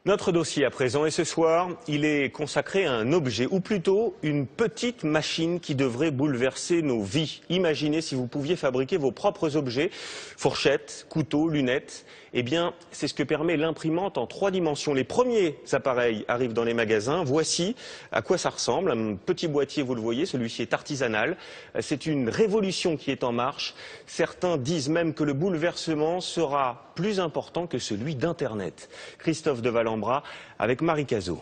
Notre dossier à présent, et ce soir, il est consacré à un objet, ou plutôt une petite machine qui devrait bouleverser nos vies. Imaginez si vous pouviez fabriquer vos propres objets, fourchettes, couteaux, lunettes. Eh bien, c'est ce que permet l'imprimante en 3 dimensions. Les premiers appareils arrivent dans les magasins. Voici à quoi ça ressemble. Un petit boîtier, vous le voyez, celui-ci est artisanal. C'est une révolution qui est en marche. Certains disent même que le bouleversement sera plus important que celui d'Internet. Christophe de Valambra avec Marie Cazot.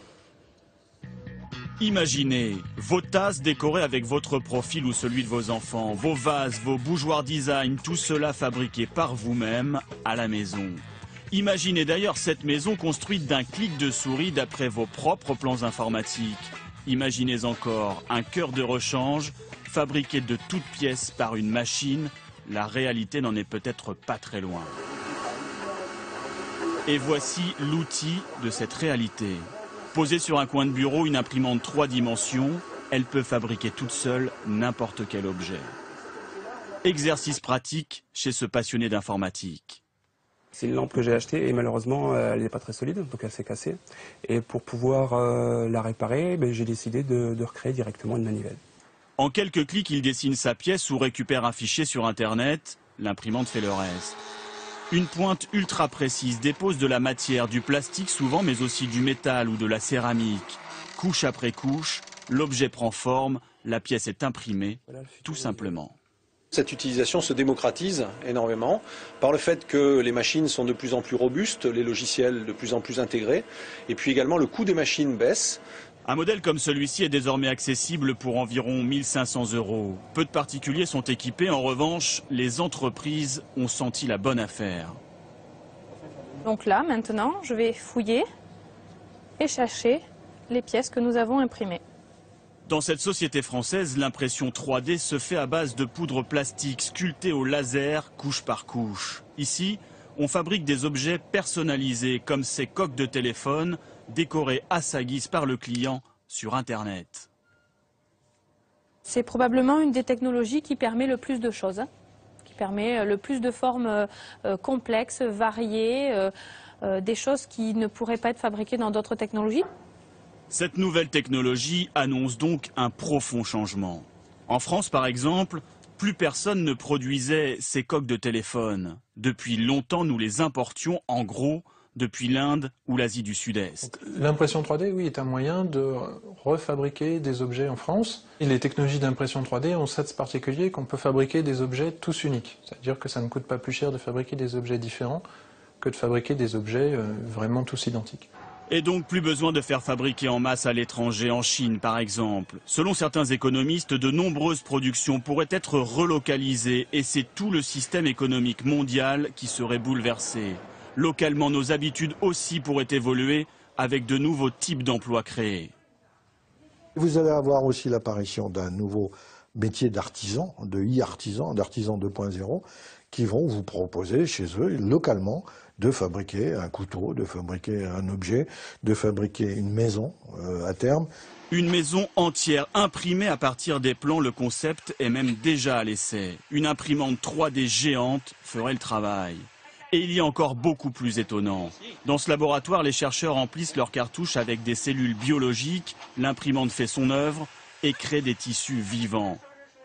Imaginez vos tasses décorées avec votre profil ou celui de vos enfants, vos vases, vos bougeoirs design, tout cela fabriqué par vous-même à la maison. Imaginez d'ailleurs cette maison construite d'un clic de souris d'après vos propres plans informatiques. Imaginez encore un cœur de rechange fabriqué de toutes pièces par une machine. La réalité n'en est peut-être pas très loin. Et voici l'outil de cette réalité. Posée sur un coin de bureau, une imprimante 3 dimensions, elle peut fabriquer toute seule n'importe quel objet. Exercice pratique chez ce passionné d'informatique. C'est une lampe que j'ai achetée et malheureusement elle n'est pas très solide, donc elle s'est cassée. Et pour pouvoir la réparer, j'ai décidé de recréer directement une manivelle. En quelques clics, il dessine sa pièce ou récupère un fichier sur Internet. L'imprimante fait le reste. Une pointe ultra précise dépose de la matière, du plastique souvent, mais aussi du métal ou de la céramique. Couche après couche, l'objet prend forme, la pièce est imprimée, tout simplement. Cette utilisation se démocratise énormément par le fait que les machines sont de plus en plus robustes, les logiciels de plus en plus intégrés, et puis également le coût des machines baisse. Un modèle comme celui-ci est désormais accessible pour environ 1 500 €. Peu de particuliers sont équipés, en revanche, les entreprises ont senti la bonne affaire. Donc là, maintenant, je vais fouiller et chercher les pièces que nous avons imprimées. Dans cette société française, l'impression 3D se fait à base de poudre plastique sculptée au laser, couche par couche. Ici, on fabrique des objets personnalisés, comme ces coques de téléphone, décorées à sa guise par le client sur Internet. C'est probablement une des technologies qui permet le plus de choses, qui permet le plus de formes complexes, variées, des choses qui ne pourraient pas être fabriquées dans d'autres technologies. Cette nouvelle technologie annonce donc un profond changement. En France, par exemple, plus personne ne produisait ces coques de téléphone. Depuis longtemps, nous les importions en gros depuis l'Inde ou l'Asie du Sud-Est. L'impression 3D, oui, est un moyen de refabriquer des objets en France. Et les technologies d'impression 3D ont ça de particulier qu'on peut fabriquer des objets tous uniques. C'est-à-dire que ça ne coûte pas plus cher de fabriquer des objets différents que de fabriquer des objets vraiment tous identiques. Et donc plus besoin de faire fabriquer en masse à l'étranger, en Chine par exemple. Selon certains économistes, de nombreuses productions pourraient être relocalisées et c'est tout le système économique mondial qui serait bouleversé. Localement, nos habitudes aussi pourraient évoluer avec de nouveaux types d'emplois créés. Vous allez avoir aussi l'apparition d'un nouveau métier d'artisan, de e-artisan, d'artisan 2.0, qui vont vous proposer chez eux, localement, de fabriquer un couteau, de fabriquer un objet, de fabriquer une maison à terme. Une maison entière imprimée à partir des plans, le concept est même déjà à l'essai. Une imprimante 3D géante ferait le travail. Et il y a encore beaucoup plus étonnant. Dans ce laboratoire, les chercheurs remplissent leurs cartouches avec des cellules biologiques, l'imprimante fait son œuvre et crée des tissus vivants.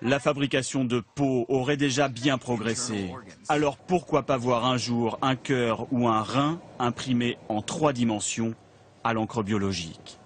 La fabrication de peau aurait déjà bien progressé. Alors pourquoi pas voir un jour un cœur ou un rein imprimé en 3 dimensions à l'encre biologique ?